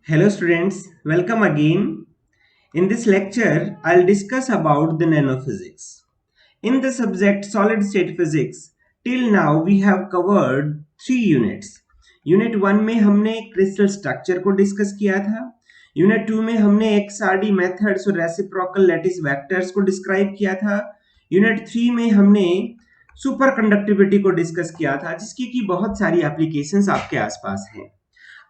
Hello students, welcome again. In this lecture, I'll discuss about the nanophysics. In the subject solid state physics, till now we have covered 3 units. Unit 1 में हमने crystal structure को discuss किया था। Unit 2 में हमने XRD methods और reciprocal lattice vectors को describe किया था। यूनिट 3 में हमने सुपर कंडक्टिविटी को डिस्कस किया था, जिसकी की बहुत सारी एप्लीकेशंस आपके आसपास हैं।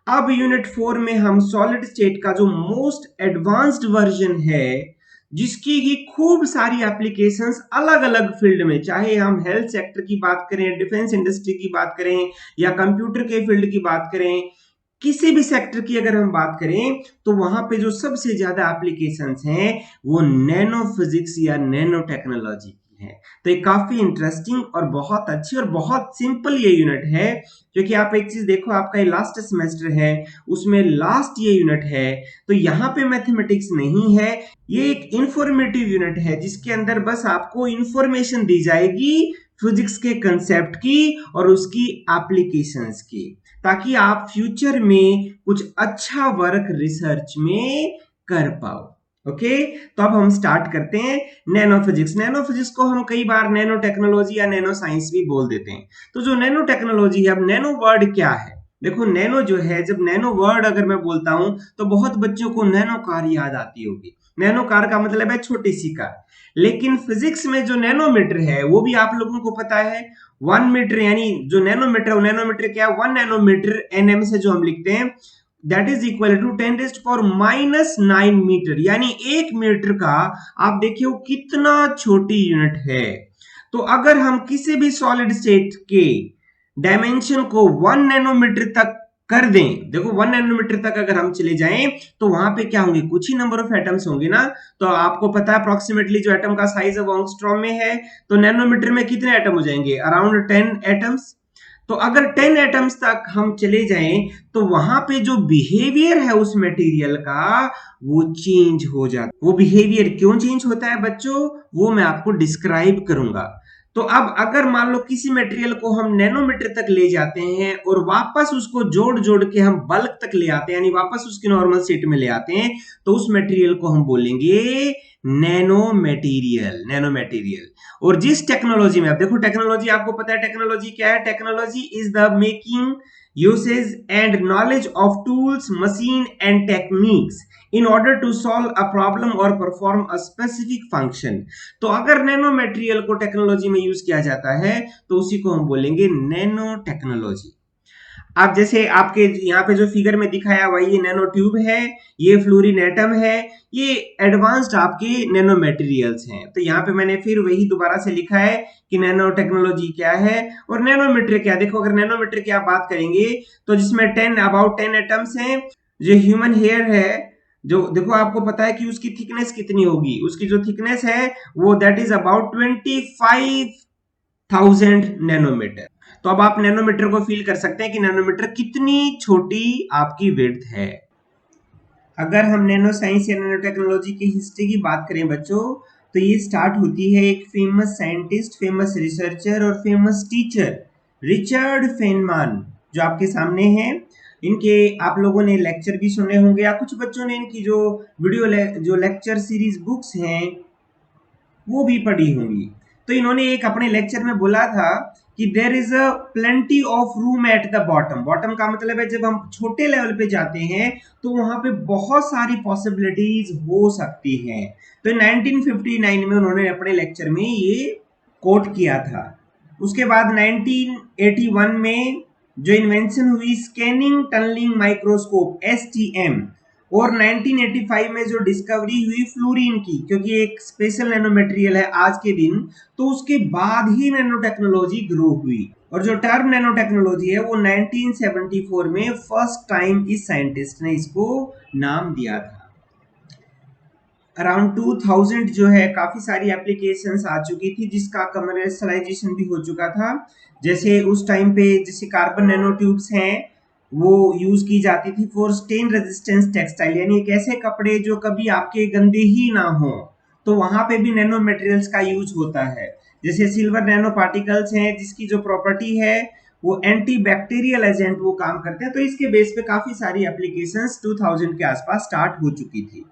अब यूनिट 4 में हम सॉलिड स्टेट का जो मोस्ट एडवांस्ड वर्जन है, जिसकी की खूब सारी एप्लीकेशंस अलग अलग फील्ड में, चाहे हम हेल्थ सेक्टर की बात करें, डिफेंस इंडस्ट्री की बात करें या कंप्यूटर के फील्ड की बात करें, किसी भी सेक्टर की अगर हम बात करें तो वहां पे जो सबसे ज्यादा एप्लीकेशंस हैं वो नैनो फिजिक्स या नैनो टेक्नोलॉजी की है। तो ये काफी इंटरेस्टिंग और बहुत अच्छी और बहुत सिंपल ये यूनिट है, क्योंकि आप एक चीज देखो, आपका ये लास्ट सेमेस्टर है, उसमें लास्ट ये यूनिट है, तो यहाँ पे मैथमेटिक्स नहीं है। ये एक इंफॉर्मेटिव यूनिट है जिसके अंदर बस आपको इंफॉर्मेशन दी जाएगी फिजिक्स के कंसेप्ट की और उसकी एप्लीकेशंस की, ताकि आप फ्यूचर में कुछ अच्छा वर्क रिसर्च में कर पाओ। ओके, तो अब हम स्टार्ट करते हैं नैनो फिजिक्स। नैनो फिजिक्स को हम कई बार नैनो टेक्नोलॉजी या नैनो साइंस भी बोल देते हैं। तो जो नैनो टेक्नोलॉजी है, अब नैनो वर्ड क्या है? देखो, नैनो जो है, जब नैनो वर्ड अगर मैं बोलता हूं तो बहुत बच्चों को नैनो कार याद आती होगी। नैनो कार का मतलब है छोटी सी कार, लेकिन फिजिक्स में जो नैनोमीटर है वो भी आप लोगों को पता है। 1 मीटर, यानी जो नैनोमीटर है, नैनोमीटर क्या है? 1 नैनोमीटर एनएम से जो हम लिखते हैं, that is equal to 10⁻⁹ metre, यानी 1 मीटर का आप देखिए वो कितना छोटी यूनिट है। तो अगर हम किसी भी सॉलिड स्टेट के डायमेंशन को 1 नैनोमीटर तक कर दें, देखो 1 नैनोमीटर तक अगर हम चले जाएं तो वहां पे क्या होंगे? कुछ ही नंबर ऑफ एटम्स होंगे ना। तो आपको पता है अप्रोक्सीमेटली जो एटम का साइज है वो एंगस्ट्रॉम में है, तो नैनोमीटर में कितने एटम हो जाएंगे? Around 10 atoms. तो अगर 10 एटम्स तक हम चले जाएं तो वहां पे जो बिहेवियर है उस मटेरियल का वो चेंज हो जाता है। वो बिहेवियर क्यों चेंज होता है बच्चों, वो मैं आपको डिस्क्राइब करूंगा। तो अब अगर मान लो किसी मटेरियल को हम नैनोमीटर तक ले जाते हैं और वापस उसको जोड़ जोड़ के हम बल्क तक ले आते हैं, यानी वापस उसकी नॉर्मल स्टेट में ले आते हैं, तो उस मटेरियल को हम बोलेंगे नैनो मटेरियल। Nano material. और जिस टेक्नोलॉजी में, आप देखो टेक्नोलॉजी, आपको पता है टेक्नोलॉजी क्या है? Technology is the making, usage and knowledge of tools, machine and techniques in order to solve a problem or perform a specific function। तो अगर नैनो मटेरियल को टेक्नोलॉजी में यूज किया जाता है तो उसी को हम बोलेंगे नैनो टेक्नोलॉजी। अब जैसे आपके यहाँ पे जो फिगर में दिखाया हुआ ये नैनो ट्यूब है, ये फ्लोरीन एटम है, ये एडवांस्ड आपके नैनो मटेरियल्स हैं। तो यहाँ पे मैंने फिर वही दोबारा से लिखा है कि नैनो टेक्नोलॉजी क्या है और नैनोमीटर क्या। देखो, अगर नैनोमीटर की आप बात करेंगे तो जिसमें अबाउट 10 एटम्स हैं। जो ह्यूमन हेयर है, जो देखो आपको पता है कि उसकी थिकनेस कितनी होगी, उसकी जो थिकनेस है वो दैट इज अबाउट 25,000 नैनोमीटर। तो अब आप नैनोमीटर को फील कर सकते हैं कि नैनोमीटर कितनी छोटी आपकी विड्थ है। अगर हम नैनो साइंस या नैनो टेक्नोलॉजी की हिस्ट्री की बात करें बच्चों, तो ये स्टार्ट होती है एक फेमस साइंटिस्ट, फेमस रिसर्चर और फेमस टीचर रिचर्ड फेनमान, जो आपके सामने हैं। इनके आप लोगों ने लेक्चर भी सुने होंगे या कुछ बच्चों ने इनकी जो जो लेक्चर सीरीज बुक्स हैं वो भी पढ़ी होंगी। तो इन्होंने एक अपने लेक्चर में बोला था कि there is a plenty of room at the bottom. Bottom का मतलब है जब हम छोटे लेवल पे जाते हैं तो वहां पे बहुत सारी पॉसिबिलिटीज हो सकती हैं। तो 1959 में उन्होंने अपने लेक्चर में ये कोट किया था। उसके बाद 1981 में जो इन्वेंशन हुई स्कैनिंग टनलिंग माइक्रोस्कोप STM, और 1985 में जो डिस्कवरी हुई फ्लोरीन की, क्योंकि एक स्पेशल नैनो मटेरियल है आज के दिन, तो उसके बाद ही नैनो टेक्नोलॉजी ग्रो हुई। और जो टर्म नैनो टेक्नोलॉजी है वो 1974 में फर्स्ट टाइम इस साइंटिस्ट ने इसको नाम दिया था। अराउंड 2000 जो है काफी सारी एप्लीकेशंस आ चुकी थी जिसका कमर्शियलाइजेशन भी हो चुका था। जैसे उस टाइम पे जैसे कार्बन नैनो ट्यूब्स हैं वो यूज की जाती थी फॉर स्टेन रेजिस्टेंस टेक्सटाइल, यानी एक ऐसे कपड़े जो कभी आपके गंदे ही ना हो, तो वहां पे भी नैनो मटेरियल्स का यूज होता है। जैसे सिल्वर नैनो पार्टिकल्स हैं जिसकी जो प्रॉपर्टी है वो एंटी बैक्टीरियल एजेंट वो काम करते हैं। तो इसके बेस पे काफी सारी एप्लीकेशंस 2000 के आसपास स्टार्ट हो चुकी थी।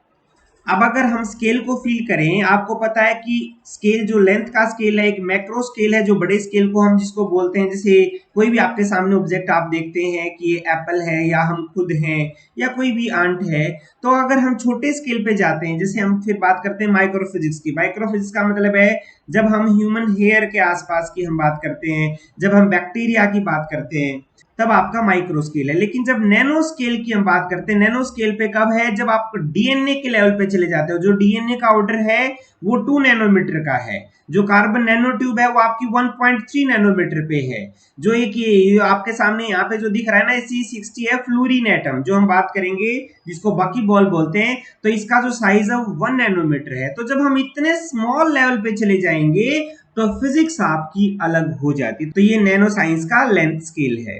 अब अगर हम स्केल को फील करें, आपको पता है कि स्केल जो लेंथ का स्केल है, एक मैक्रो स्केल है जो बड़े स्केल को हम जिसको बोलते हैं, जैसे कोई भी आपके सामने ऑब्जेक्ट आप देखते हैं कि ये एप्पल है या हम खुद हैं या कोई भी आंट है, तो अगर हम छोटे स्केल पे जाते हैं, जैसे हम फिर बात करते हैं माइक्रोफिजिक्स की। माइक्रोफिजिक्स का मतलब है जब हम ह्यूमन हेयर के आसपास की हम बात करते हैं, जब हम बैक्टीरिया की बात करते हैं, तब आपका माइक्रो स्केल है। लेकिन जब नैनो स्केल की हम बात करते हैं, नैनो स्केल पे कब है, जब आप डीएनए के लेवल पे चले जाते हो। जो डीएनए का ऑर्डर है वो 2 नैनोमीटर का है। जो कार्बन नैनो ट्यूब है वो आपकी 1.3 नैनोमीटर पे है। जो एक ये आपके सामने यहाँ पे जो दिख रहा है ना, C60 है फ्लोरीन एटम, जो हम बात करेंगे जिसको बकी बॉल बोलते हैं, तो इसका जो साइज है वो 1 नैनोमीटर है। तो जब हम इतने स्मॉल लेवल पे चले जाएंगे तो फिजिक्स आपकी अलग हो जाती है। तो ये नैनो साइंस का लेंथ स्केल है।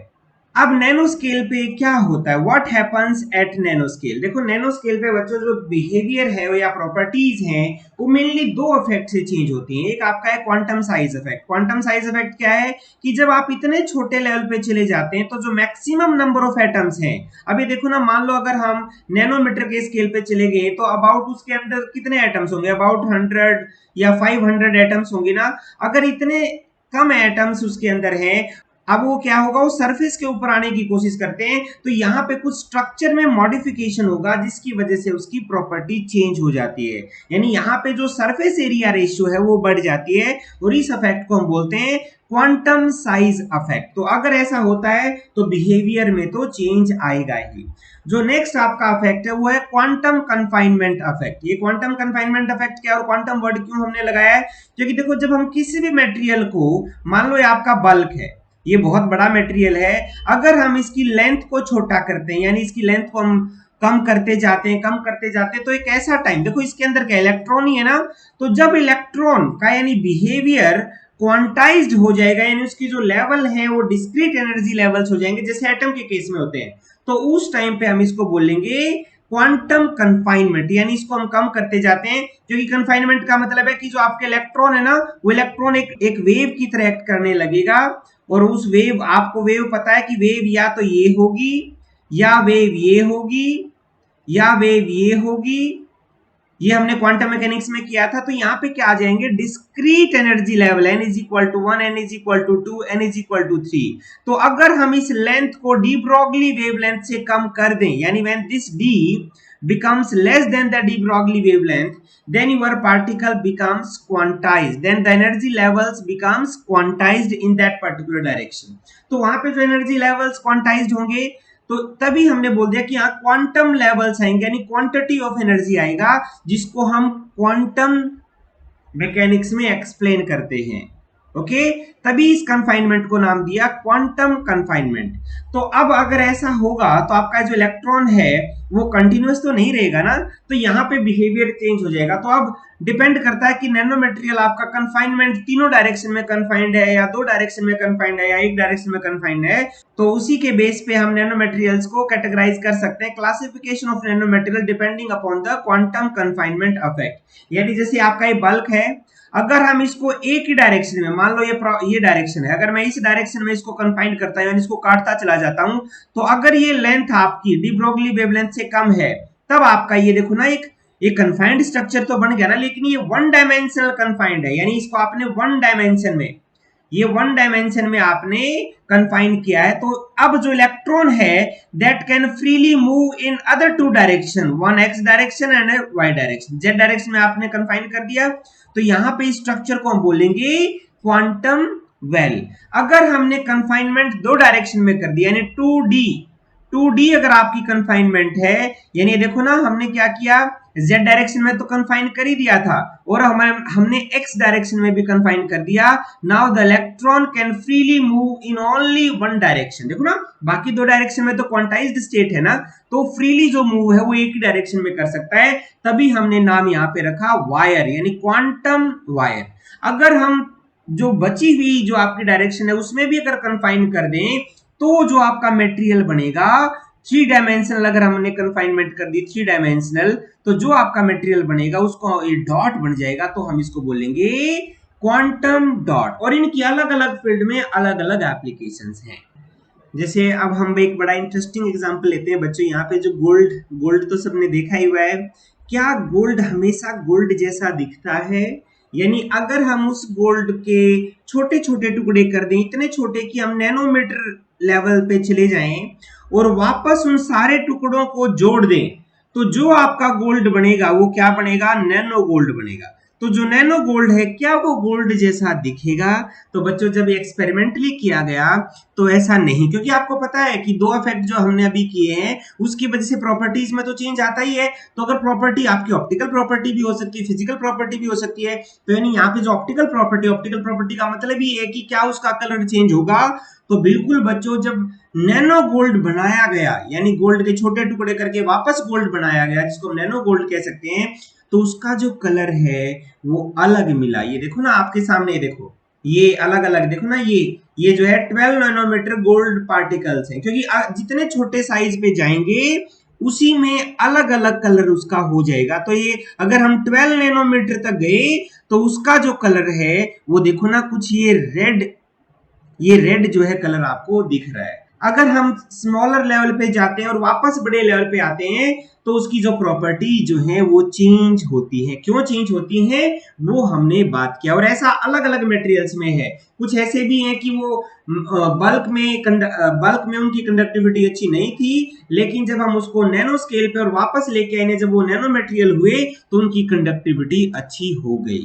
अब नैनो स्केल पे क्या होता है, what happens at nano scale. देखो नैनो स्केल पे बच्चों जो बिहेवियर है या प्रॉपर्टीज हैं वो मेनली दो इफेक्ट से चेंज होती हैं। एक आपका है quantum size effect. Quantum size effect क्या है कि जब आप इतने छोटे लेवल पे चले जाते हैं तो जो मैक्सिमम नंबर ऑफ एटम्स हैं, अभी देखो ना, मान लो अगर हम नैनोमीटर के स्केल पे चले गए तो अबाउट उसके अंदर कितने एटम्स होंगे, अबाउट 100 या 500 एटम्स होंगे ना। अगर इतने कम एटम्स उसके अंदर हैं, अब वो क्या होगा, वो सरफेस के ऊपर आने की कोशिश करते हैं, तो यहाँ पे कुछ स्ट्रक्चर में मॉडिफिकेशन होगा जिसकी वजह से उसकी प्रॉपर्टी चेंज हो जाती है। यानी यहाँ पे जो सरफेस एरिया रेशियो है वो बढ़ जाती है और इस इफेक्ट को हम बोलते हैं क्वांटम साइज इफेक्ट। तो अगर ऐसा होता है तो बिहेवियर में तो चेंज आएगा ही। जो नेक्स्ट आपका इफेक्ट है वो है क्वांटम कन्फाइनमेंट इफेक्ट। ये क्वांटम कन्फाइनमेंट इफेक्ट क्या और क्वांटम वर्ड क्यों हमने लगाया है, क्योंकि देखो जब हम किसी भी मटेरियल को, मान लो ये आपका बल्क है, ये बहुत बड़ा मटेरियल है, अगर हम इसकी लेंथ को छोटा करते हैं, यानी इसकी लेंथ को हम कम करते जाते हैं, कम करते जाते हैं, तो एक ऐसा टाइम, देखो इसके अंदर क्या इलेक्ट्रॉन ही है ना, तो जब इलेक्ट्रॉन का यानी बिहेवियर क्वांटाइज्ड हो जाएगा, यानी उसकी जो लेवल है वो डिस्क्रीट एनर्जी लेवल्स हो जाएंगे जैसे एटम के केस में होते हैं, तो उस टाइम पे हम इसको बोलेंगे क्वांटम कन्फाइनमेंट। यानी इसको हम कम करते जाते हैं, क्योंकि कन्फाइनमेंट का मतलब है कि जो आपके इलेक्ट्रॉन है ना, वो इलेक्ट्रॉन एक वेव की तरह एक्ट करने लगेगा, और उस वेव, आपको वेव पता है कि वेव या तो ये होगी, या वेव ये होगी, या वेव ये होगी। ये हमने क्वांटम मैकेनिक्स में किया था। तो यहाँ पे क्या आ जाएंगे, discrete energy level, n is equal to 1, n is equal to 2, n is equal to 3। तो अगर हम इस लेंथ को डी ब्रॉगली वेवलेंथ से कम कर दें, यानी when this d becomes less than the de Broglie wavelength, then your particle becomes quantized, then the energy levels becomes quantized in that particular direction। तो वहां पे जो एनर्जी लेवल्स क्वांटाइज्ड होंगे, तो तभी हमने बोल दिया कि यहाँ क्वांटम लेवल्स आएंगे, यानी क्वांटिटी ऑफ एनर्जी आएगा, जिसको हम क्वांटम मैकेनिक्स में एक्सप्लेन करते हैं। ओके, तभी इस कन्फाइनमेंट को नाम दिया क्वांटम कन्फाइनमेंट। तो अब अगर ऐसा होगा तो आपका जो इलेक्ट्रॉन है वो कंटिन्यूअस तो नहीं रहेगा ना, तो यहाँ पे बिहेवियर चेंज हो जाएगा। तो अब डिपेंड करता है कि नैनो मटेरियल आपका कन्फाइनमेंट तीनों डायरेक्शन में कन्फाइंड है, या 2 डायरेक्शन में कन्फाइंड है, या 1 डायरेक्शन में कन्फाइंड है। तो उसी के बेस पे हम नैनो मटेरियल्स को कैटेगराइज कर सकते हैं। Classification of nano material depending upon the quantum confinement effect. यानी जैसे आपका ये बल्क है, अगर हम इसको एक ही डायरेक्शन में, मान लो ये डायरेक्शन है, अगर मैं इस डायरेक्शन में इसको कन्फाइन करता हूं, इसको काटता चला जाता हूं, तो अगर ये लेंथ आपकी डी ब्रोगली वेवलेंथ से कम है, तब आपका ये देखो ना, एक कन्फाइंड स्ट्रक्चर तो बन गया ना, लेकिन ये 1 डायमेंशनल कन्फाइंड है, यानी इसको आपने 1 डायमेंशन में, ये 1 डायमेंशन में आपने कन्फाइन किया है। तो अब जो इलेक्ट्रॉन है that can freely move in other 2 direction, 1 x direction and y direction. z direction में आपने कन्फाइन कर दिया, तो यहाँ पे स्ट्रक्चर को हम बोलेंगे क्वांटम वेल। अगर हमने कन्फाइनमेंट 2 डायरेक्शन में कर दिया, यानी 2D अगर आपकी कन्फाइनमेंट है, यानी देखो ना, हमने क्या किया, z डायरेक्शन में तो कन्फाइन कर ही दिया था, और हमने x डायरेक्शन में भी कन्फाइन कर दिया। Now the electron can freely move in only 1 direction. देखो ना, बाकी 2 डायरेक्शन में तो क्वांटाइज्ड स्टेट है ना, तो फ्रीली जो मूव है वो एक ही डायरेक्शन में कर सकता है। तभी हमने नाम यहाँ पे रखा वायर, यानी क्वांटम वायर। अगर हम जो बची हुई जो आपकी डायरेक्शन है उसमें भी अगर कन्फाइन कर दें, तो जो आपका मटेरियल बनेगा 3 डायमेंशनल, अगर हमने कन्फाइनमेंट कर दी 3 डायमेंशनल, तो जो आपका मटेरियल बनेगा उसको ये डॉट बन जाएगा, तो हम इसको बोलेंगे क्वांटम डॉट। और इनकी अलग अलग फील्ड में अलग अलग एप्लीकेशंस हैं। जैसे अब हम एक बड़ा इंटरेस्टिंग एग्जांपल लेते हैं बच्चों, यहाँ पे जो गोल्ड, गोल्ड तो सबने देखा ही हुआ है। क्या गोल्ड हमेशा गोल्ड जैसा दिखता है? यानी अगर हम उस गोल्ड के छोटे छोटे टुकड़े कर दें, इतने छोटे कि हम नैनोमीटर लेवल पे चले जाएं और वापस उन सारे टुकड़ों को जोड़ दें, तो जो आपका गोल्ड बनेगा वो क्या बनेगा? नैनो गोल्ड बनेगा। तो जो नैनो गोल्ड है, क्या वो गोल्ड जैसा दिखेगा? तो बच्चों जब एक्सपेरिमेंटली किया गया तो ऐसा नहीं, क्योंकि आपको पता है कि दो इफेक्ट जो हमने अभी किए हैं उसकी वजह से प्रॉपर्टीज में तो चेंज आता ही है। तो अगर प्रॉपर्टी आपकी ऑप्टिकल प्रॉपर्टी भी हो सकती है, फिजिकल प्रॉपर्टी भी हो सकती है, तो यानी यहाँ पे जो ऑप्टिकल प्रॉपर्टी का मतलब ही है कि क्या उसका कलर चेंज होगा? तो बिल्कुल बच्चों, जब नैनो गोल्ड बनाया गया, यानी गोल्ड के छोटे टुकड़े करके वापस गोल्ड बनाया गया, जिसको हम नैनो गोल्ड कह सकते हैं, तो उसका जो कलर है वो अलग मिला। ये देखो ना आपके सामने, देखो ये अलग अलग, देखो ना ये जो है 12 नैनोमीटर गोल्ड पार्टिकल्स हैं, क्योंकि जितने छोटे साइज पे जाएंगे उसी में अलग अलग कलर उसका हो जाएगा। तो ये अगर हम 12 नैनोमीटर तक गए तो उसका जो कलर है वो देखो ना, कुछ ये रेड जो है कलर आपको दिख रहा है। अगर हम स्मॉलर लेवल पे जाते हैं और वापस बड़े लेवल पे आते हैं तो उसकी जो प्रॉपर्टी जो है वो चेंज होती है। क्यों चेंज होती है वो हमने बात किया, और ऐसा अलग अलग मटेरियल्स में है। कुछ ऐसे भी हैं कि वो बल्क में उनकी कंडक्टिविटी अच्छी नहीं थी, लेकिन जब हम उसको नैनो स्केल पे और वापस लेके आए, जब वो नैनो मटेरियल हुए तो उनकी कंडक्टिविटी अच्छी हो गई।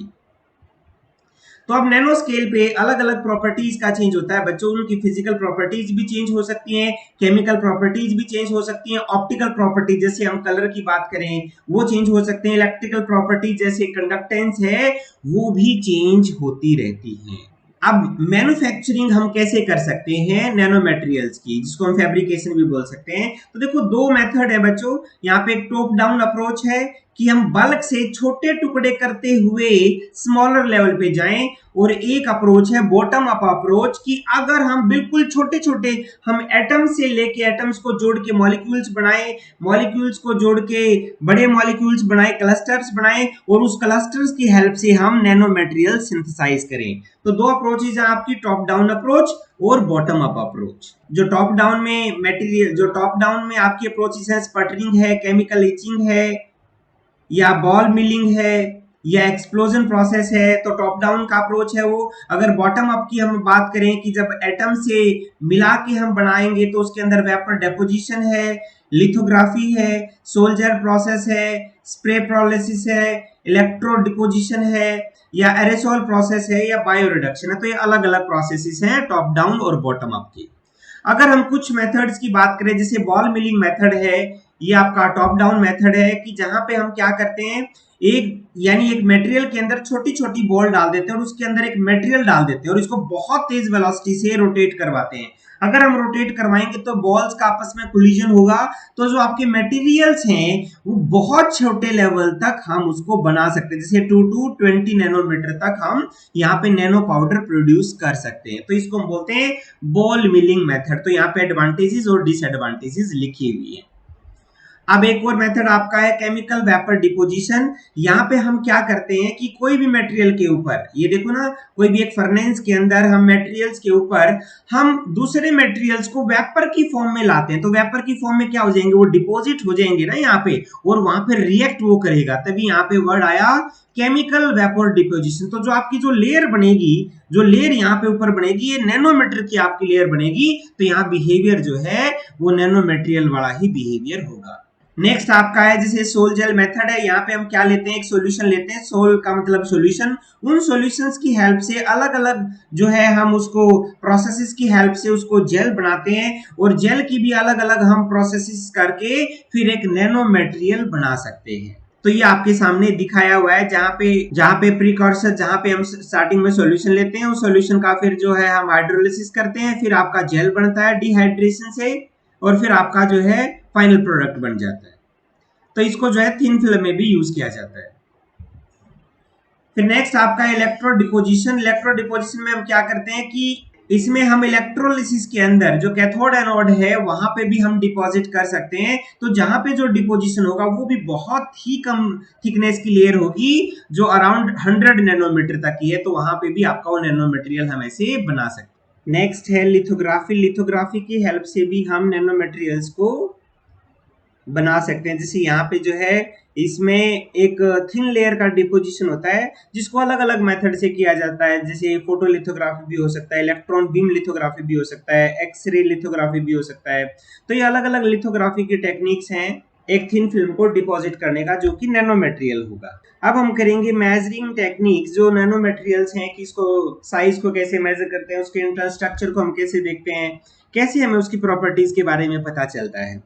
तो अब नैनो स्केल पे अलग अलग प्रॉपर्टीज का चेंज होता है बच्चों, उनकी फिजिकल प्रॉपर्टीज भी चेंज हो सकती हैं, केमिकल प्रॉपर्टीज भी चेंज हो सकती हैं, ऑप्टिकल प्रॉपर्टीज जैसे हम कलर की बात करें वो चेंज हो सकते हैं, इलेक्ट्रिकल प्रॉपर्टीज जैसे कंडक्टेंस है वो भी चेंज होती रहती हैं। अब मैन्युफैक्चरिंग हम कैसे कर सकते हैं नैनो मटेरियल्स की, जिसको हम फैब्रिकेशन भी बोल सकते हैं। तो देखो दो मेथड है बच्चों, यहाँ पे एक टॉप डाउन अप्रोच है कि हम बल्क से छोटे टुकड़े करते हुए स्मॉलर लेवल पे जाएं, और एक अप्रोच है बॉटम अप अप्रोच कि अगर हम बिल्कुल छोटे छोटे हम एटम से लेके एटम्स को जोड़ के मॉलिक्यूल्स बनाएं, मॉलिक्यूल्स को जोड़ के बड़े मॉलिक्यूल्स बनाएं, क्लस्टर्स बनाएं, और उस क्लस्टर्स की हेल्प से हम नैनो मटेरियल सिंथेसाइज करें। तो दो अप्रोचेज है आपकी, टॉप डाउन अप्रोच और बॉटम अप अप्रोच। जो टॉप डाउन में आपकी अप्रोचेस है, स्पटरिंग है, केमिकल इचिंग है, या बॉल मिलिंग है, या एक्सप्लोजन प्रोसेस है, तो टॉप डाउन का अप्रोच है वो। अगर बॉटम अप की हम बात करें कि जब एटम से मिला के हम बनाएंगे तो उसके अंदर वेपर डेपोजिशन है, लिथोग्राफी है, सोल्जर प्रोसेस है, स्प्रे प्रोलिसिस है, इलेक्ट्रो डिपोजिशन है, या एरेसोल प्रोसेस है, या बायो रिडक्शन है। तो ये अलग अलग प्रोसेसेस हैं टॉप डाउन और बॉटम अप की। अगर हम कुछ मेथड्स की बात करें, जैसे बॉल मिलिंग मेथड है, ये आपका टॉप डाउन मेथड है कि जहां पे हम क्या करते हैं, एक मटेरियल के अंदर छोटी छोटी बॉल डाल देते हैं और उसके अंदर एक मटेरियल डाल देते हैं और इसको बहुत तेज वेलोसिटी से रोटेट करवाते हैं। अगर हम रोटेट करवाएंगे तो बॉल्स का आपस में कोलिजन होगा, तो जो आपके मटेरियल्स हैं वो बहुत छोटे लेवल तक हम उसको बना सकते हैं, जैसे 2 to 20 नैनोमीटर तक हम यहाँ पे नैनो पाउडर प्रोड्यूस कर सकते हैं। तो इसको हम बोलते हैं बॉल मिलिंग मेथड। तो यहाँ पे एडवांटेजेस और डिसएडवांटेजेस लिखी हुई है। अब एक और मेथड आपका है केमिकल वेपर डिपोजिशन। यहाँ पे हम क्या करते हैं कि कोई भी मटेरियल के ऊपर, ये देखो ना, कोई भी एक फर्नेस के अंदर हम मटेरियल्स के ऊपर हम दूसरे मटेरियल्स को वेपर की फॉर्म में लाते हैं। तो वेपर की फॉर्म में क्या हो जाएंगे, वो डिपोजिट हो जाएंगे ना यहाँ पे, और वहां पे रिएक्ट वो करेगा, तभी यहाँ पे वर्ड आया केमिकल वेपर डिपोजिशन। तो जो आपकी जो लेयर बनेगी, जो लेयर यहाँ पे ऊपर बनेगी, ये नैनोमीटर की आपकी लेयर बनेगी, तो यहाँ बिहेवियर जो है वो नैनो मटेरियल वाला ही बिहेवियर होगा। नेक्स्ट आपका है जैसे सोल जेल मेथड है। यहाँ पे हम क्या लेते हैं, एक सॉल्यूशन लेते हैं, सोल का मतलब सॉल्यूशन। उन सॉल्यूशंस की हेल्प से अलग अलग जो है हम उसको प्रोसेसेस की हेल्प से उसको जेल बनाते हैं, और जेल की भी अलग अलग हम प्रोसेसेस करके फिर एक नैनो मटेरियल बना सकते हैं। तो ये आपके सामने दिखाया हुआ है, जहाँ पे प्रीकॉर्सर, जहाँ पे हम स्टार्टिंग में सॉल्यूशन लेते हैं, उस सॉल्यूशन का फिर जो है हम हाइड्रोलिसिस करते हैं, फिर आपका जेल बनता है डिहाइड्रेशन से, और फिर आपका जो है फाइनल प्रोडक्ट बन जाता है। तो इसको जो है थिन फिल्म में भी यूज किया जाता है। फिर नेक्स्ट आपका इलेक्ट्रो डिपोजिशन। इलेक्ट्रो डिपोजिशन में हम क्या करते हैं कि इसमें हम इलेक्ट्रोलिसिस के अंदर जो कैथोड एनोड है वहां पे भी हम डिपॉजिट कर सकते हैं। तो जहां पे जो डिपोजिशन होगा वो भी बहुत ही कम थिकनेस की लेयर होगी, जो अराउंड 100 नैनोमीटर तक की है, तो वहां पे भी आपका वो नैनो मटेरियल हम ऐसे बना सकते हैं। नेक्स्ट है लिथोग्राफी। लिथोग्राफी की हेल्प से भी हम नैनो मटेरियल्स को बना सकते हैं। जैसे यहाँ पे जो है इसमें एक थिन लेयर का डिपोजिशन होता है जिसको अलग अलग मेथड से किया जाता है। जैसे फोटोलिथोग्राफी भी हो सकता है, इलेक्ट्रॉन बीम लिथोग्राफी भी हो सकता है, एक्सरे लिथोग्राफी भी हो सकता है। तो ये अलग अलग लिथोग्राफी की टेक्निक्स हैं एक थिन फिल्म को डिपॉजिट करने का, जो कि नैनो मटेरियल होगा। अब हम करेंगे मेजरिंग टेक्निक्स, जो नैनो मटेरियल्स हैं कि इसको साइज को कैसे मेजर करते हैं, उसके इंटरनल स्ट्रक्चर को हम कैसे देखते हैं, कैसे हमें उसकी प्रॉपर्टीज के बारे में पता चलता है।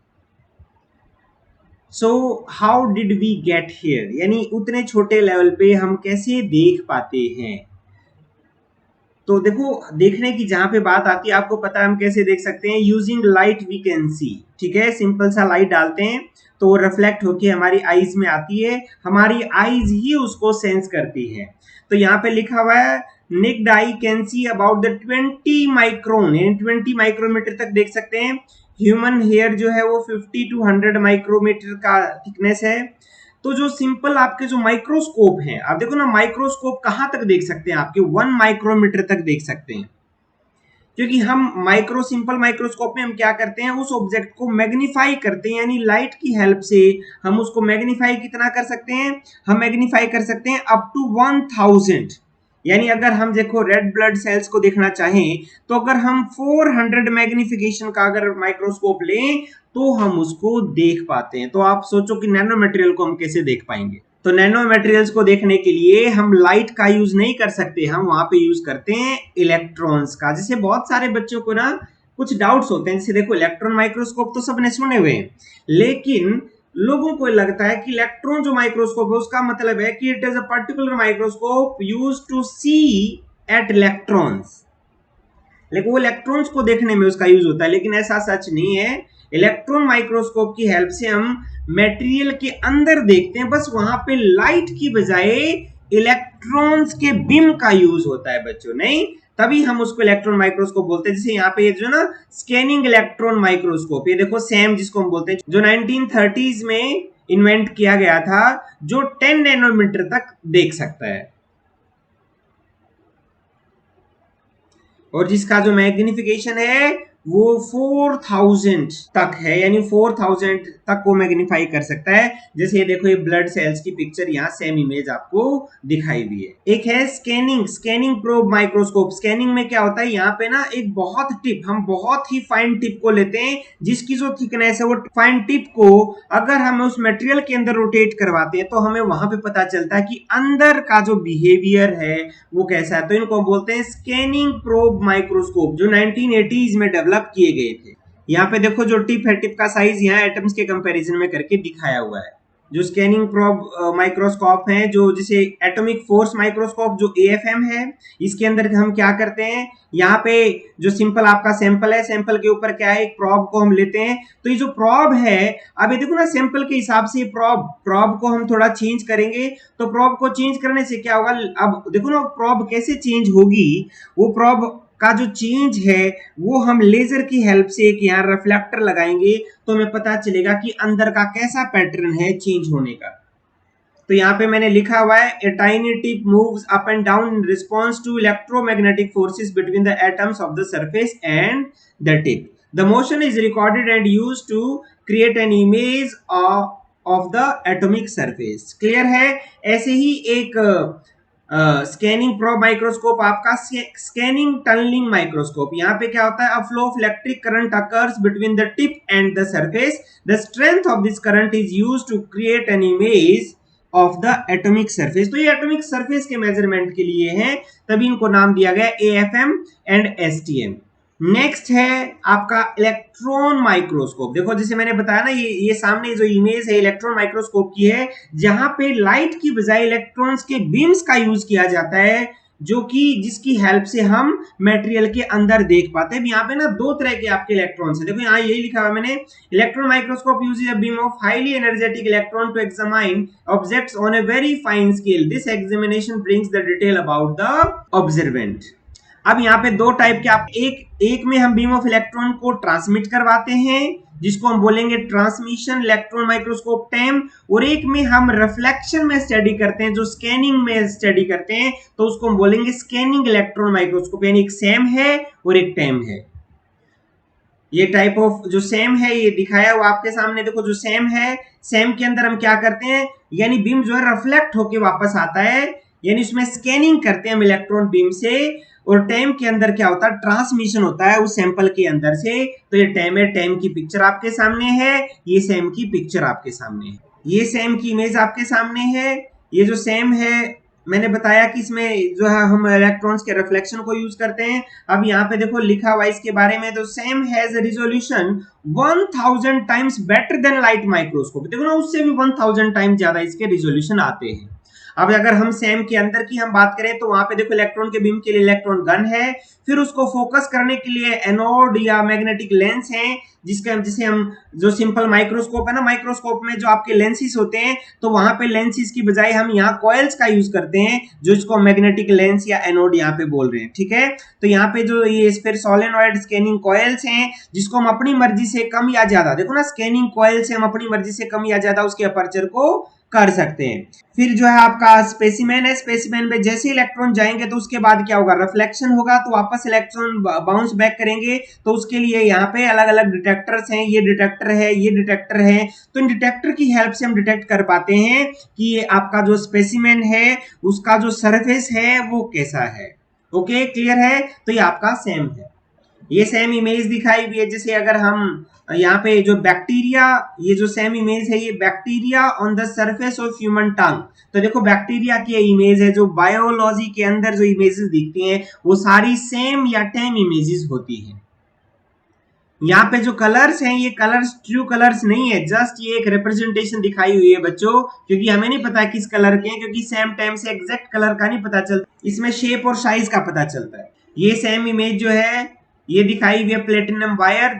So how did we get here, यानी उतने छोटे लेवल पे हम कैसे देख पाते हैं। तो देखो, देखने की जहां पे बात आती है, आपको पता है हम कैसे देख सकते हैं, using light we can see. ठीक है, सिंपल सा लाइट डालते हैं तो वो रिफ्लेक्ट होके हमारी आईज में आती है, हमारी आईज ही उसको सेंस करती है। तो यहाँ पे लिखा हुआ है necked I can see about the 20 micron, यानी 20 माइक्रोमीटर तक देख सकते हैं। ह्यूमन हेयर जो है वो 50 to 100 माइक्रोमीटर का थिकनेस है। तो जो सिंपल आपके जो माइक्रोस्कोप हैं, आप देखो ना, माइक्रोस्कोप कहां तक देख सकते हैं, आपके 1 माइक्रोमीटर तक देख सकते हैं। क्योंकि हम सिंपल माइक्रोस्कोप में हम क्या करते हैं, उस ऑब्जेक्ट को मैग्नीफाई करते हैं, यानी लाइट की हेल्प से हम उसको मैग्नीफाई कितना कर सकते हैं, हम मैग्नीफाई कर सकते हैं अप टू 1000। यानी अगर हम देखो रेड ब्लड सेल्स को देखना चाहें तो अगर हम 400 मैग्निफिकेशन का अगर माइक्रोस्कोप लें तो हम उसको देख पाते हैं। तो आप सोचो कि नैनो मटेरियल को हम कैसे देख पाएंगे। तो नैनो मटेरियल्स को देखने के लिए हम लाइट का यूज नहीं कर सकते, हम वहां पे यूज करते हैं इलेक्ट्रॉन्स का। जैसे बहुत सारे बच्चों को ना कुछ डाउट्स होते हैं, जैसे देखो इलेक्ट्रॉन माइक्रोस्कोप तो सबने सुने हुए हैं, लेकिन लोगों को लगता है कि इलेक्ट्रॉन जो माइक्रोस्कोप है उसका मतलब है कि it is a particular microscope use to see at electrons, लेकिन वो इलेक्ट्रॉन्स को देखने में उसका यूज होता है, लेकिन ऐसा सच नहीं है। इलेक्ट्रॉन माइक्रोस्कोप की हेल्प से हम मटेरियल के अंदर देखते हैं, बस वहां पे लाइट की बजाय इलेक्ट्रॉन्स के बीम का यूज होता है बच्चों, नहीं, तभी हम उसको इलेक्ट्रॉन माइक्रोस्कोप बोलते हैं। जैसे यहाँ पे जो ना स्कैनिंग इलेक्ट्रॉन माइक्रोस्कोप, ये देखो सैम जिसको हम बोलते हैं, जो 1930s में इन्वेंट किया गया था, जो 10 नैनोमीटर तक देख सकता है और जिसका जो मैग्निफिकेशन है वो 4000 तक है, यानी 4000 तक को मैग्नीफाई कर सकता है। जैसे ये देखो, ये ब्लड सेल्स की पिक्चर यहाँ सेम इमेज आपको दिखाई हुई है। एक है स्कैनिंग प्रोब माइक्रोस्कोप। स्कैनिंग में क्या होता है, यहाँ पे ना एक हम बहुत ही फाइन टिप को लेते हैं, जिसकी जो थिकनेस है वो फाइन टिप को अगर हम उस मटेरियल के अंदर रोटेट करवाते हैं तो हमें वहां पे पता चलता है कि अंदर का जो बिहेवियर है वो कैसा है। तो इनको बोलते हैं स्कैनिंग प्रोब माइक्रोस्कोप, जो 1980s में डेवलप किए गए थे। यहाँ पे देखो जो टिप है, टिप का साइज यहाँ एटम्स के कंपैरिजन में करके दिखाया हुआ है। जो स्कैनिंग प्रोब माइक्रोस्कोप है, जो जिसे एटॉमिक फोर्स माइक्रोस्कोप जो एएफएम है, इसके अंदर हम क्या करते हैं, यहाँ पे जो सिंपल आपका सैंपल है, सैंपल के ऊपर क्या है, एक प्रॉब को हम लेते हैं। तो ये जो प्रॉब है, अब ये देखो ना, सैंपल के हिसाब से प्रॉब को हम थोड़ा चेंज करेंगे। तो प्रॉब को चेंज करने से क्या होगा, अब देखो ना प्रॉब कैसे चेंज होगी, वो प्रॉब का जो चेंज है वो हम लेजर की हेल्प से एक यहाँ रिफ्लेक्टर लगाएंगे तो हमें पता चलेगा कि अंदर का कैसा पैटर्न है चेंज होने का। तो यहाँ पे मैंने लिखा हुआ है, a tiny tip moves up and down in response to electromagnetic forces between the atoms of the surface and the tip. The motion is recorded and used to create an image of the atomic surface. Clear है। ऐसे ही एक scanning probe microscope आपका scanning tunnelling microscope. यहाँ पे क्या होता है, a flow of electric current occurs between the tip and the surface. The strength of this current is used to create an image of the atomic surface. तो ये atomic surface के measurement के लिए है, तभी इनको नाम दिया गया एएफएम एंड एसटीएम। नेक्स्ट है आपका इलेक्ट्रॉन माइक्रोस्कोप। देखो जैसे मैंने बताया ना, ये सामने जो इमेज है इलेक्ट्रॉन माइक्रोस्कोप की है, जहां पे लाइट की बजाय इलेक्ट्रॉन्स के बीम्स का यूज किया जाता है, जो कि जिसकी हेल्प से हम मटेरियल के अंदर देख पाते हैं। यहाँ पे ना दो तरह के आपके इलेक्ट्रॉन्स हैं, देखो यहाँ यही लिखा हुआ मैंने, electron microscope uses a beam of highly energetic electron to examine objects on a very fine scale. This examination brings the detail about the observant. अब यहाँ पे दो टाइप के, आप एक में हम बीम ऑफ इलेक्ट्रॉन को ट्रांसमिट करवाते हैं, जिसको हम बोलेंगे ट्रांसमिशन इलेक्ट्रॉन माइक्रोस्कोप टैम, और एक में हम रिफ्लेक्शन में स्टडी करते हैं, जो स्कैनिंग में स्टडी करते हैं, तो उसको हम बोलेंगे स्कैनिंग इलेक्ट्रॉन माइक्रोस्कोप। यानी एक सैम है और एक टैम है। ये टाइप ऑफ जो सेम है ये दिखाया हुआ आपके सामने, देखो जो सेम है, सेम के अंदर हम क्या करते हैं, यानी बीम जो है रिफ्लेक्ट होके वापस आता है, यानी उसमें स्कैनिंग करते हैं हम इलेक्ट्रॉन बीम से, और टैम के अंदर क्या होता है, ट्रांसमिशन होता है उस सैंपल के अंदर से। तो ये टैम है, टैम की पिक्चर आपके सामने है, ये सेम की पिक्चर आपके सामने है, ये सेम की इमेज आपके सामने है। ये जो सेम है, मैंने बताया कि इसमें जो है हम इलेक्ट्रॉन्स के रिफ्लेक्शन को यूज करते हैं। अब यहाँ पे देखो लिखा हुआ इसके बारे में, तो same has resolution 1000 times better than light microscope. देखो ना, उससे भी 1000 टाइम्स ज्यादा इसके रिजोल्यूशन आते हैं। अब अगर हम सेम के अंदर की हम बात करें, तो वहां पे देखो इलेक्ट्रॉन के बीम के लिए इलेक्ट्रॉन गन है, फिर उसको फोकस करने के लिए एनोड या मैग्नेटिक लेंस है, जिसे हम जो सिंपल माइक्रोस्कोप है ना, माइक्रोस्कोप में जो आपके लेंसेस होते हैं, तो वहां पे लेंसेस की बजाय हम यहाँ कॉइल्स का यूज करते हैं, जो इसको मैग्नेटिक लेंस या एनोड यहाँ पे बोल रहे हैं। ठीक है, तो यहाँ पे जो ये फिर सोलेनॉइड स्कैनिंग कॉइल्स हैं, जिसको हम अपनी मर्जी से कम या ज्यादा, देखो ना, स्कैनिंग कॉइल से हम अपनी मर्जी से कम या ज्यादा उसके अपर्चर को कर सकते हैं। फिर जो है आपका स्पेसिमेन है, स्पेसिमेन में जैसे इलेक्ट्रॉन जाएंगे तो उसके बाद क्या होगा, रिफ्लेक्शन होगा, तो वापस इलेक्ट्रॉन बाउंस बैक करेंगे। तो उसके लिए यहाँ पे अलग अलग डिटेक्टर्स हैं, ये डिटेक्टर है, ये डिटेक्टर है। तो इन डिटेक्टर की हेल्प से हम डिटेक्ट कर पाते हैं कि ये आपका जो स्पेसिमेन है उसका जो सरफेस है वो कैसा है। ओके, क्लियर है। तो ये आपका सेम है, ये सेम इमेज दिखाई हुई है। जैसे अगर हम यहाँ पे जो बैक्टीरिया, ये जो सेम इमेज है, ये bacteria on the surface of human tongue. तो देखो बैक्टीरिया की इमेज है, जो बायोलॉजी के अंदर जो इमेजेस दिखती हैं वो सारी सेम या टेम इमेजेस होती हैं। यहाँ पे जो कलर्स हैं, ये कलर्स ट्रू कलर्स नहीं है, जस्ट ये एक रिप्रेजेंटेशन दिखाई हुई है बच्चों, क्योंकि हमें नहीं पता किस कलर के हैं, क्योंकि सेम टाइम से एग्जैक्ट कलर का नहीं पता चलता, इसमें शेप और साइज का पता चलता है। ये सेम इमेज जो है ये दिखाई हुई है platinum wire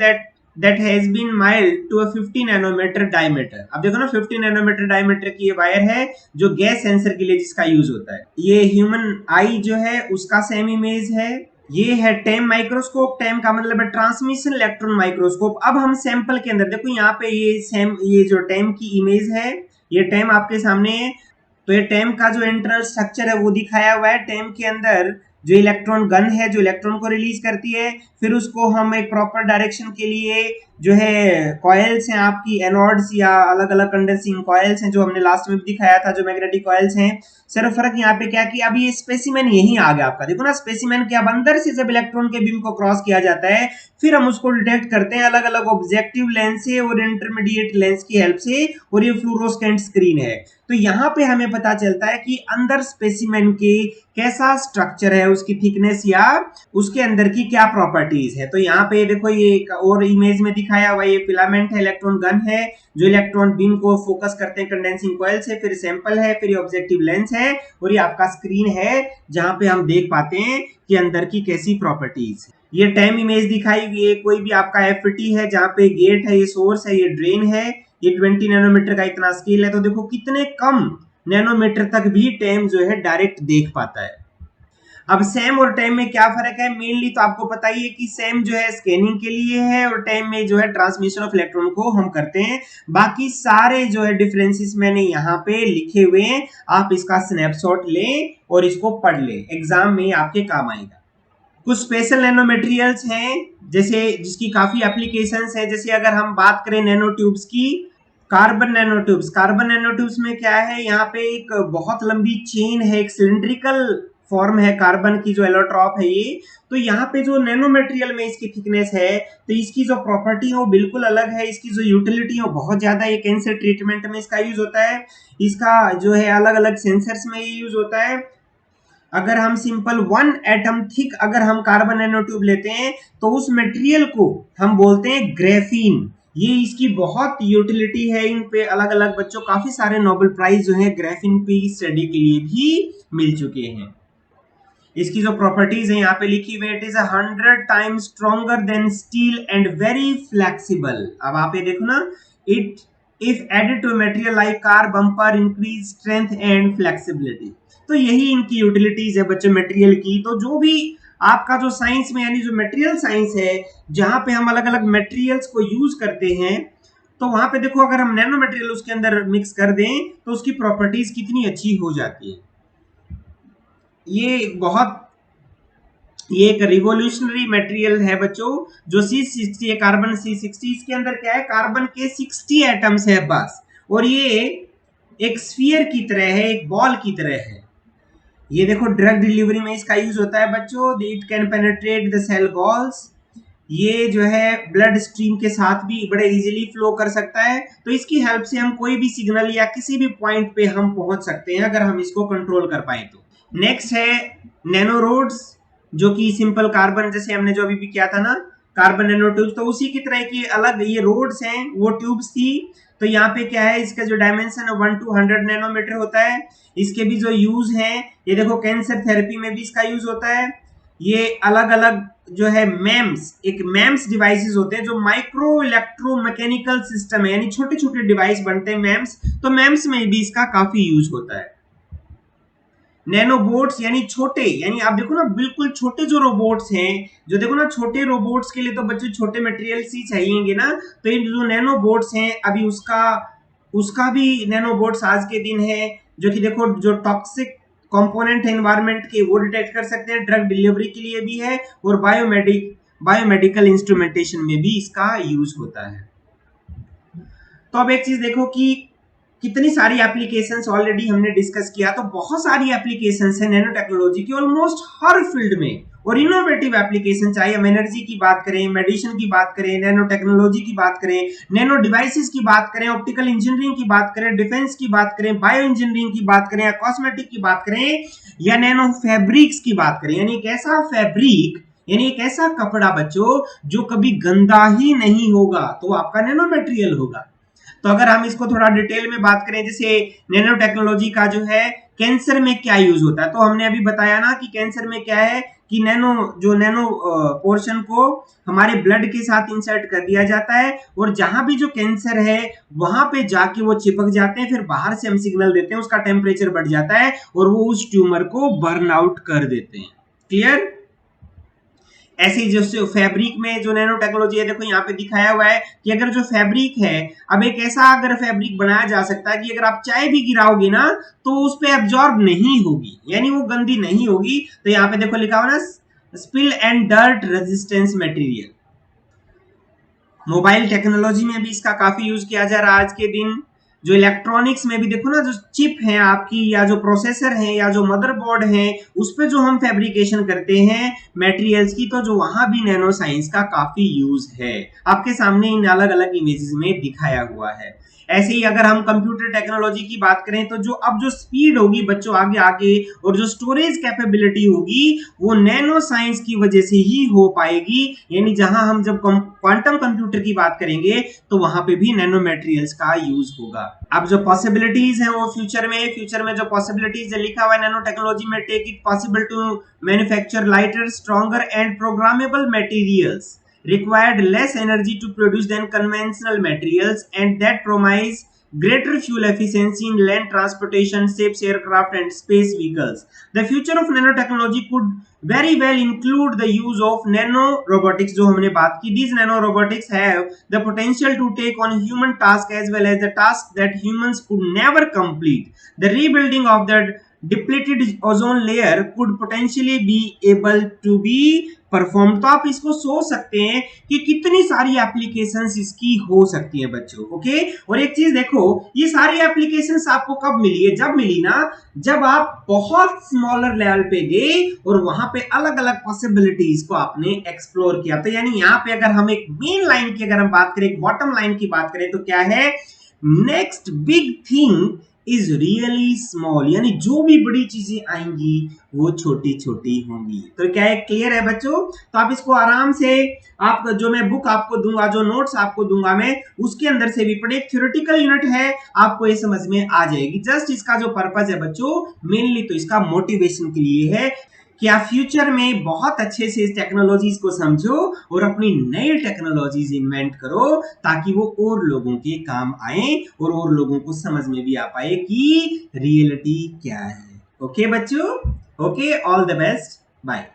that has been mild to a 50 nanometre diameter. अब देखो ना, 50 नैनोमीटर डायमीटर की ये वायर है, जो गैस सेंसर के लिए जिसका यूज होता है। ये ह्यूमन आई जो है उसका सेम इमेज है। ये है टेम माइक्रोस्कोप, टेम का मतलब है ट्रांसमिशन इलेक्ट्रॉन माइक्रोस्कोप। अब हम सैंपल के अंदर देखो, यहाँ पे ये जो टेम की इमेज है, ये टेम आपके सामने है। तो ये टेम का जो इंटरनल स्ट्रक्चर है वो दिखाया हुआ है। टेम के अंदर जो इलेक्ट्रॉन गन है, जो इलेक्ट्रॉन को रिलीज करती है, फिर उसको हम एक प्रॉपर डायरेक्शन के लिए जो है कॉइल्स हैं आपकी, एनोड्स या अलग अलग कंडेंसिंग कॉइल्स हैं, जो हमने लास्ट में भी दिखाया था, जो मैग्नेटिक कॉइल्स हैं। सिर्फ फर्क यहाँ पे क्या किया, अभी ये स्पेसिमेन यहीं आ गया आपका, देखो ना, स्पेसिमेन के अब अंदर से जब इलेक्ट्रॉन के बीम को क्रॉस किया जाता है, फिर हम उसको डिटेक्ट करते हैं अलग अलग ऑब्जेक्टिव लेंस से और इंटरमीडिएट लेंस की हेल्प से, और ये फ्लोरोसेंट स्क्रीन है। तो यहाँ पे हमें पता चलता है कि अंदर स्पेसिमेन के कैसा स्ट्रक्चर है, उसकी थिकनेस या उसके अंदर की क्या प्रॉपर्टीज है। तो यहाँ पे देखो, ये एक और इमेज में दिखाया हुआ ये फिलामेंट है, इलेक्ट्रॉन गन है, जो इलेक्ट्रॉन बीम को फोकस करते हैं कंडेंसिंग कॉइल से, फिर सैंपल है, फिर ये ऑब्जेक्टिव लेंस है, और ये आपका स्क्रीन है जहां पे हम देख पाते हैं कि अंदर की कैसी प्रॉपर्टीज है। ये टाइम इमेज दिखाई हुई है, कोई भी आपका एफटी है, जहां पे गेट है, ये सोर्स है, ये ड्रेन है, ये 20 नैनोमीटर का इतना स्केल है। तो देखो कितने कम नैनोमीटर तक भी टाइम जो है डायरेक्ट देख पाता है। अब सेम और टाइम में क्या फर्क है, मेनली तो आपको पता ही है कि सेम जो है स्कैनिंग के लिए है, और टाइम में जो है ट्रांसमिशन ऑफ इलेक्ट्रॉन को हम करते हैं। बाकी सारे जो है डिफरेंसेस मैंने यहाँ पे लिखे हुए हैं, आप इसका स्नैपशॉट लें और इसको पढ़ लें, एग्जाम में आपके काम आएगा। कुछ स्पेशल नैनो मटेरियल्स हैं, जैसे जिसकी काफी एप्लीकेशंस है। जैसे अगर हम बात करें नैनो ट्यूब्स की, carbon nano tubes, carbon nano tubes में क्या है, यहाँ पे एक बहुत लंबी चेन है, एक सिलिंड्रिकल फॉर्म है कार्बन की, जो एलोट्रॉप है ये। तो यहाँ पे जो नैनो मटेरियल में इसकी थिकनेस है, तो इसकी जो प्रॉपर्टी है वो बिल्कुल अलग है, इसकी जो यूटिलिटी है वो बहुत ज्यादा है। कैंसर ट्रीटमेंट में इसका यूज होता है, इसका जो है अलग अलग सेंसर्स में ये यूज होता है। अगर हम सिंपल 1 एटम थिक अगर हम कार्बन नैनो ट्यूब लेते हैं, तो उस मटेरियल को हम बोलते हैं ग्रेफीन। ये इसकी बहुत यूटिलिटी है, इन पे अलग अलग बच्चों काफी सारे नोबेल प्राइज जो है ग्रेफीन पे स्टडी के लिए भी मिल चुके हैं। इसकी जो प्रॉपर्टीज है यहाँ पे लिखी हुई, it is 100 times stronger than steel and very flexible. अब आप ये देखो ना, it if added to material like car bumper increase strength and flexibility. तो यही इनकी यूटिलिटीज है बच्चे मटेरियल की। तो जो भी आपका जो साइंस में यानी जो मटेरियल साइंस है, जहां पे हम अलग अलग मटेरियल्स को यूज करते हैं, तो वहां पे देखो अगर हम नैनो मटेरियल उसके अंदर मिक्स कर दें तो उसकी प्रॉपर्टीज कितनी अच्छी हो जाती है। ये एक रिवोल्यूशनरी मटेरियल है बच्चों, जो C60 है, कार्बन C60। इसके अंदर क्या है, कार्बन के 60 एटम्स है बस, और ये एक स्फीयर की तरह है, एक बॉल की तरह है। ये देखो ड्रग डिलीवरी में इसका यूज होता है बच्चों। It can penetrate the cell walls. ये जो है ब्लड स्ट्रीम के साथ भी बड़े इजीली फ्लो कर सकता है, तो इसकी हेल्प से हम कोई भी सिग्नल या किसी भी पॉइंट पे हम पहुंच सकते हैं अगर हम इसको कंट्रोल कर पाए तो। नेक्स्ट है नैनो रोड्स, जो कि सिंपल कार्बन, जैसे हमने जो अभी भी किया था ना, कार्बन नैनो ट्यूब्स, तो उसी की तरह की अलग ये रोड्स हैं, वो ट्यूब्स थी। तो यहाँ पे क्या है, इसका जो डायमेंशन है 1 to 100 नैनोमीटर होता है। इसके भी जो यूज हैं, ये देखो कैंसर थेरेपी में भी इसका यूज होता है। ये अलग अलग जो है मैम्स, एक मैम्स डिवाइसेस होते हैं जो माइक्रो इलेक्ट्रोमैकेनिकल सिस्टम है, यानी छोटे छोटे डिवाइस बनते हैं मैम्स, तो मैम्स में भी इसका काफी यूज होता है। नैनोबोट्स यानी छोटे, यानी आप देखो ना बिल्कुल छोटे जो रोबोट्स हैं, जो देखो ना छोटे रोबोट्स के लिए तो बच्चों छोटे मटेरियल्स ही चाहिएंगे ना, तो ये जो नैनोबोट्स हैं अभी उसका उसका भी नैनोबोट्स आज के दिन है, जो कि देखो जो टॉक्सिक कंपोनेंट है एनवायरनमेंट के वो डिटेक्ट कर सकते हैं, ड्रग डिलीवरी के लिए भी है, और बायोमेडिकल इंस्ट्रूमेंटेशन में भी इसका यूज होता है। तो अब एक चीज देखो कि कितनी सारी एप्लीकेशंस ऑलरेडी हमने डिस्कस किया, तो बहुत सारी एप्लीकेशंस है नैनो टेक्नोलॉजी की ऑलमोस्ट हर फील्ड में, और इनोवेटिव एप्लीकेशन, चाहे हम एनर्जी की बात करें, मेडिसिन की बात करें, नैनो टेक्नोलॉजी की बात करें, नैनो डिवाइसेस की बात करें, ऑप्टिकल इंजीनियरिंग की बात करें, डिफेंस की बात करें, बायो इंजीनियरिंग की बात करें, या कॉस्मेटिक की बात करें, या नैनो फैब्रिक्स की बात करें, यानी एक ऐसा फैब्रिक, यानी एक ऐसा कपड़ा बच्चों जो कभी गंदा ही नहीं होगा, तो आपका नैनो मटेरियल होगा। तो अगर हम इसको थोड़ा डिटेल में बात करें, जैसे नैनो टेक्नोलॉजी का जो है कैंसर में क्या यूज होता है, तो हमने अभी बताया ना कि कैंसर में क्या है कि नैनो पोर्शन को हमारे ब्लड के साथ इंसर्ट कर दिया जाता है, और जहां भी जो कैंसर है वहां पे जाके वो चिपक जाते हैं, फिर बाहर से हम सिग्नल देते हैं, उसका टेम्परेचर बढ़ जाता है और वो उस ट्यूमर को बर्न आउट कर देते हैं। क्लियर? ऐसे ही जो फैब्रिक में जो नैनो टेक्नोलॉजी है, देखो यहाँ पे दिखाया हुआ है कि अगर जो फैब्रिक है, अब एक ऐसा अगर फैब्रिक बनाया जा सकता है कि अगर आप चाय भी गिराओगे ना तो उस पे एब्जॉर्ब नहीं होगी, यानी वो गंदी नहीं होगी। तो यहाँ पे देखो लिखा हुआ ना, spill and dirt resistance material. Mobile technology में भी इसका काफी यूज किया जा रहा है आज के दिन। जो इलेक्ट्रॉनिक्स में भी देखो ना, जो चिप है आपकी, या जो प्रोसेसर है, या जो मदरबोर्ड है, उस पर जो हम फैब्रिकेशन करते हैं मटेरियल्स की, तो जो वहां भी नैनो साइंस का काफी यूज है, आपके सामने इन अलग अलग इमेजेस में दिखाया हुआ है। ऐसे ही अगर हम कंप्यूटर टेक्नोलॉजी की बात करें, तो जो स्पीड होगी बच्चों आगे आगे, और जो स्टोरेज कैपेबिलिटी होगी, वो नैनो साइंस की वजह से ही हो पाएगी। यानी जहां हम जब क्वांटम कंप्यूटर की बात करेंगे तो वहां पे भी नैनो मटेरियल्स का यूज होगा। अब जो पॉसिबिलिटीज है वो फ्यूचर में जो पॉसिबिलिटीज लिखा हुआ है नैनो टेक्नोलॉजी में, take it possible to manufacture lighter, stronger and programmable materials required less energy to produce than conventional materials, and that promise greater fuel efficiency in land transportation, ships, aircraft and space vehicles. The future of nanotechnology could very well include the use of nano robotics, जो हमने बात की। These nano robotics have the potential to take on human tasks as well as the tasks that humans could never complete. The rebuilding of the depleted ozone layer could potentially be able to be perform. तो आप इसको सोच सकते हैं कि कितनी सारी applications इसकी हो सकती है बच्चों। ओके, और एक चीज देखो, ये सारी एप्लीकेशंस आपको कब मिली है? जब मिली ना, जब आप बहुत स्मॉलर लेवल पे गए और वहां पे अलग अलग पॉसिबिलिटीज को आपने एक्सप्लोर किया। तो यानी यहाँ पे अगर हम एक मेन लाइन की अगर हम बात करें, बॉटम लाइन की बात करें, तो क्या है, next big thing is really small, यानी जो भी बड़ी चीजें आएंगी वो छोटी छोटी होंगी। तो क्या है, क्लियर है बच्चों? तो आप इसको आराम से, आप जो मैं बुक आपको दूंगा, जो नोट्स आपको दूंगा मैं, उसके अंदर से भी पढ़े। थ्योरेटिकल यूनिट है, आपको ये समझ में आ जाएगी। जस्ट इसका जो पर्पज है बच्चों, मेनली तो इसका मोटिवेशन के लिए है कि आप फ्यूचर में बहुत अच्छे से इस टेक्नोलॉजीज को समझो और अपनी नई टेक्नोलॉजीज इन्वेंट करो, ताकि वो और लोगों के काम आए और लोगों को समझ में भी आ पाए कि रियलिटी क्या है। ओके बच्चों, okay, all the best, bye.